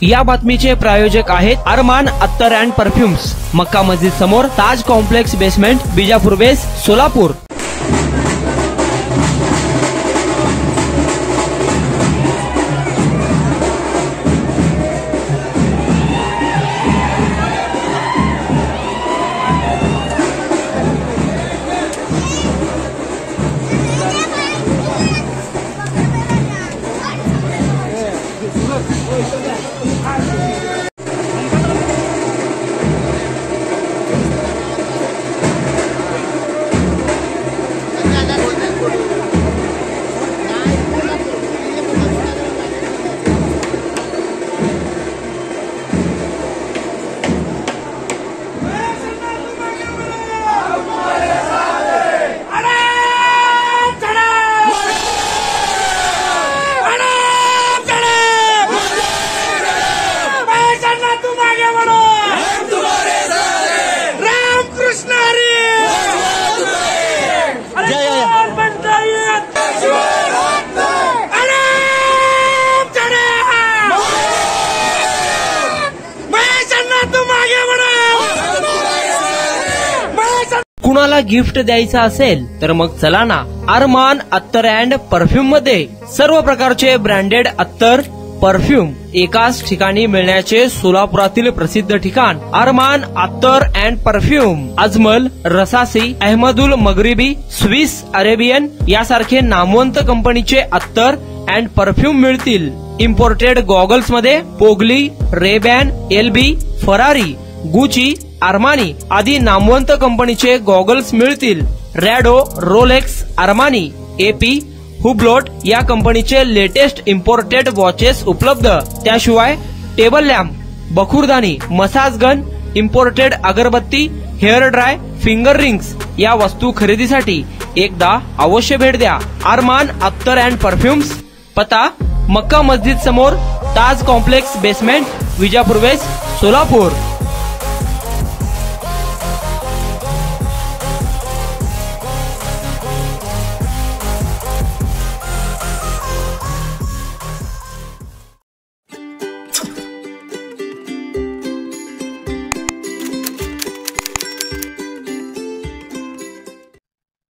या बातमीचे प्रायोजक आहेत अरमान अत्तर अँड परफ्युम्स, मक्का मस्जिद समोर, ताज कॉम्प्लेक्स बेसमेंट, बिजापूर बेस, सोलापूर। कुणाला गिफ्ट द्यायचं असेल तर मग चला ना अरमान अत्तर अँड परफ्यूम मध्ये। सर्व प्रकारचे ब्रँडेड अत्तर परफ्यूम एकाच ठिकाणी मिळण्याचे सोलापुरातील प्रसिद्ध ठिकाण Arman attar and perfume. Ajmal, Rasasi, Ahmadul Maghribi, Swiss Arabian यासारखे नामवंत कंपनीचे अत्तर अँड परफ्यूम मिळतील। इम्पोर्टेड गॉगल्स मध्ये पोगली, Rayban, LB, Ferrari, Gucci, Armani आदी नामवंत कंपनीचे गॉगल्स मिळतील। Rado, Rolex, Armani, AP, Hublot या कंपनीचे लेटेस्ट इम्पोर्टेड वॉचेस उपलब्ध। त्याशिवाय टेबल लॅम्प, बखुरदानी, मसाज गन, इम्पोर्टेड अगरबत्ती, हेअर ड्राय, फिंगर रिंग्स या वस्तू खरेदीसाठी एकदा अवश्य भेट द्या अरमान अत्तर अँड परफ्यूम्स। पता मक्का मस्जिद समोर, ताज कॉम्प्लेक्स बेसमेंट, विजापूर वेस्ट, सोलापूर।